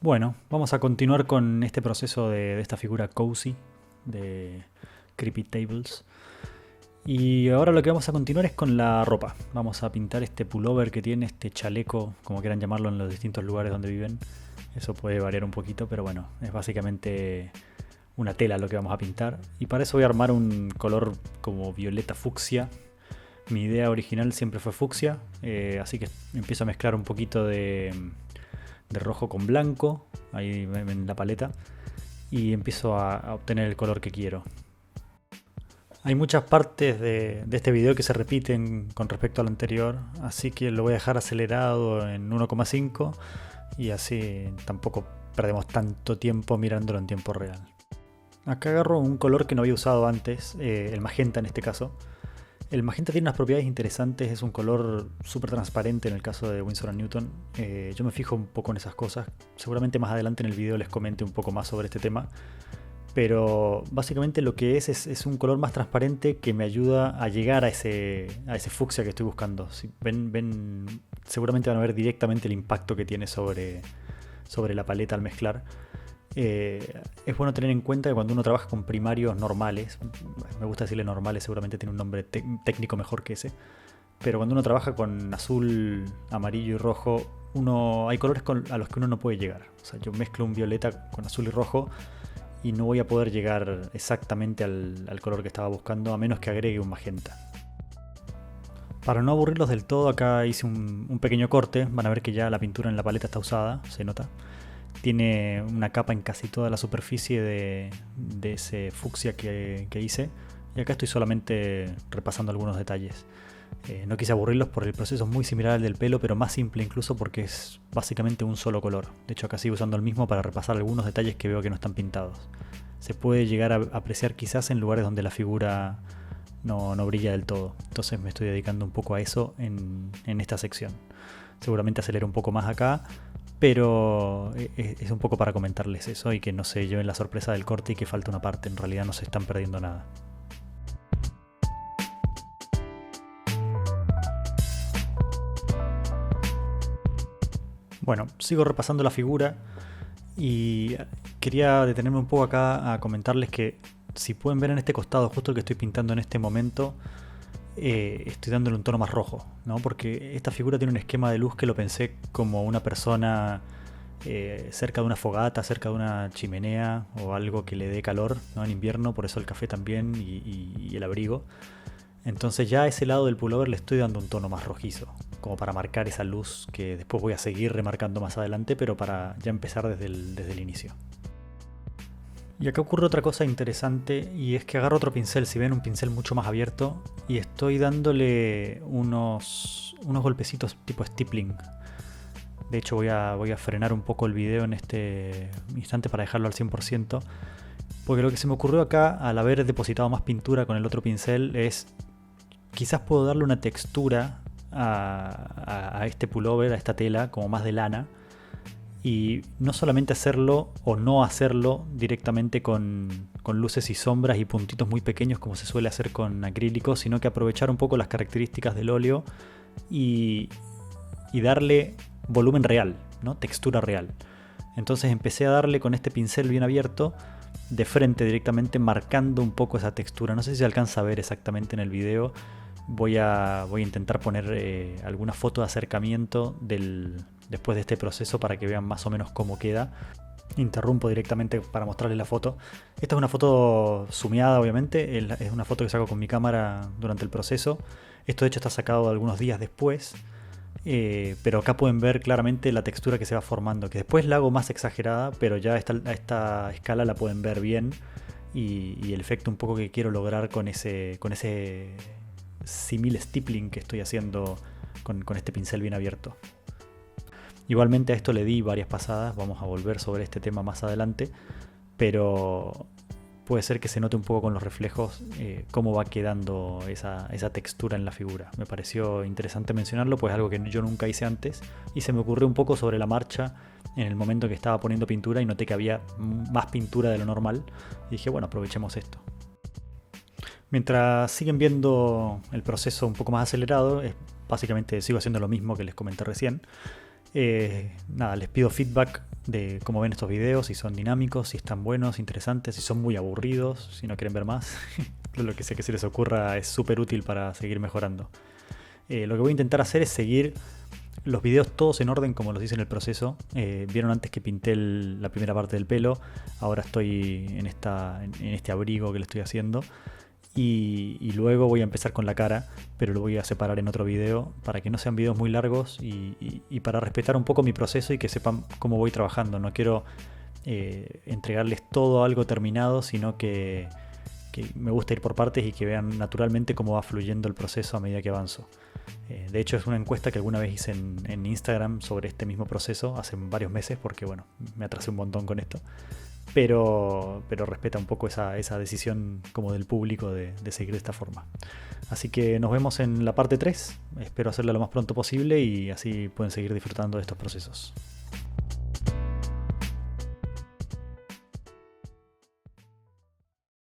Bueno, vamos a continuar con este proceso de esta figura cozy de Creepy Tables. Y ahora lo que vamos a continuar es con la ropa. Vamos a pintar este pullover que tiene, este chaleco, como quieran llamarlo en los distintos lugares donde viven. Eso puede variar un poquito, pero bueno, es básicamente una tela lo que vamos a pintar. Y para eso voy a armar un color como violeta fucsia. Mi idea original siempre fue fucsia, así que empiezo a mezclar un poquito de rojo con blanco ahí en la paleta y empiezo a obtener el color que quiero. Hay muchas partes de este video que se repiten con respecto al anterior, así que lo voy a dejar acelerado en 1,5 y así tampoco perdemos tanto tiempo mirándolo en tiempo real. Acá agarro un color que no había usado antes, el magenta en este caso. El magenta tiene unas propiedades interesantes, es un color súper transparente en el caso de Winsor & Newton. Yo me fijo un poco en esas cosas, seguramente más adelante en el video les comente un poco más sobre este tema. Pero básicamente lo que es un color más transparente que me ayuda a llegar a ese fucsia que estoy buscando. Si ven, seguramente van a ver directamente el impacto que tiene sobre la paleta al mezclar. Es bueno tener en cuenta que cuando uno trabaja con primarios normales, me gusta decirle normales, seguramente tiene un nombre técnico mejor que ese, pero cuando uno trabaja con azul, amarillo y rojo, hay colores a los que uno no puede llegar. O sea, yo mezclo un violeta con azul y rojo y no voy a poder llegar exactamente al color que estaba buscando, a menos que agregue un magenta. Para no aburrirlos del todo, acá hice un pequeño corte. Van a ver que ya la pintura en la paleta está usada, se nota. Tiene una capa en casi toda la superficie de ese fucsia que hice. Y acá estoy solamente repasando algunos detalles. No quise aburrirlos porque el proceso es muy similar al del pelo, pero más simple incluso porque es básicamente un solo color. De hecho acá sigo usando el mismo para repasar algunos detalles que veo que no están pintados. Se puede llegar a apreciar quizás en lugares donde la figura no brilla del todo. Entonces me estoy dedicando un poco a eso en esta sección. Seguramente acelero un poco más acá, pero es un poco para comentarles eso y que no se lleven la sorpresa del corte y que falta una parte. En realidad no se están perdiendo nada. Bueno, sigo repasando la figura y quería detenerme un poco acá a comentarles que si pueden ver en este costado, justo el que estoy pintando en este momento, estoy dándole un tono más rojo, ¿no? Porque esta figura tiene un esquema de luz que lo pensé como una persona cerca de una fogata, cerca de una chimenea o algo que le dé calor, ¿no? En invierno, por eso el café también y el abrigo. Entonces ya a ese lado del pullover le estoy dando un tono más rojizo, como para marcar esa luz que después voy a seguir remarcando más adelante, pero para ya empezar desde el inicio. Y acá ocurre otra cosa interesante y es que agarro otro pincel, si ven un pincel mucho más abierto, y estoy dándole unos golpecitos tipo stippling. De hecho voy a frenar un poco el video en este instante para dejarlo al 100%, porque lo que se me ocurrió acá al haber depositado más pintura con el otro pincel es quizás puedo darle una textura a este pullover, a esta tela, como más de lana. Y no solamente hacerlo o no hacerlo directamente con luces y sombras y puntitos muy pequeños como se suele hacer con acrílicos, sino que aprovechar un poco las características del óleo y darle volumen real, ¿no? Textura real. Entonces empecé a darle con este pincel bien abierto de frente directamente, marcando un poco esa textura. No sé si se alcanza a ver exactamente en el video. Voy a intentar poner alguna foto de acercamiento después de este proceso para que vean más o menos cómo queda. Interrumpo directamente para mostrarles la foto. Esta es una foto sumeada, obviamente. Es una foto que saco con mi cámara durante el proceso. Esto de hecho está sacado algunos días después. Pero acá pueden ver claramente la textura que se va formando, que después la hago más exagerada, pero ya a esta escala la pueden ver bien. Y el efecto un poco que quiero lograr con ese simil stippling que estoy haciendo con este pincel bien abierto. Igualmente a esto le di varias pasadas, vamos a volver sobre este tema más adelante, pero puede ser que se note un poco con los reflejos cómo va quedando esa textura en la figura. Me pareció interesante mencionarlo, pues es algo que yo nunca hice antes y se me ocurrió un poco sobre la marcha en el momento que estaba poniendo pintura y noté que había más pintura de lo normal y dije, bueno, aprovechemos esto. Mientras siguen viendo el proceso un poco más acelerado, básicamente sigo haciendo lo mismo que les comenté recién. Nada, les pido feedback de cómo ven estos videos, si son dinámicos, si están buenos, interesantes, si son muy aburridos, si no quieren ver más. Lo que sé que se les ocurra es súper útil para seguir mejorando. Lo que voy a intentar hacer es seguir los videos todos en orden como los hice en el proceso. Vieron antes que pinté la primera parte del pelo, ahora estoy en este abrigo que le estoy haciendo. Y luego voy a empezar con la cara, pero lo voy a separar en otro video para que no sean videos muy largos y para respetar un poco mi proceso y que sepan cómo voy trabajando. No quiero entregarles todo algo terminado, sino que me gusta ir por partes y que vean naturalmente cómo va fluyendo el proceso a medida que avanzo. De hecho, es una encuesta que alguna vez hice en Instagram sobre este mismo proceso hace varios meses, porque bueno, me atrasé un montón con esto. Pero respeta un poco esa decisión como del público de seguir de esta forma. Así que nos vemos en la parte 3. Espero hacerla lo más pronto posible y así pueden seguir disfrutando de estos procesos.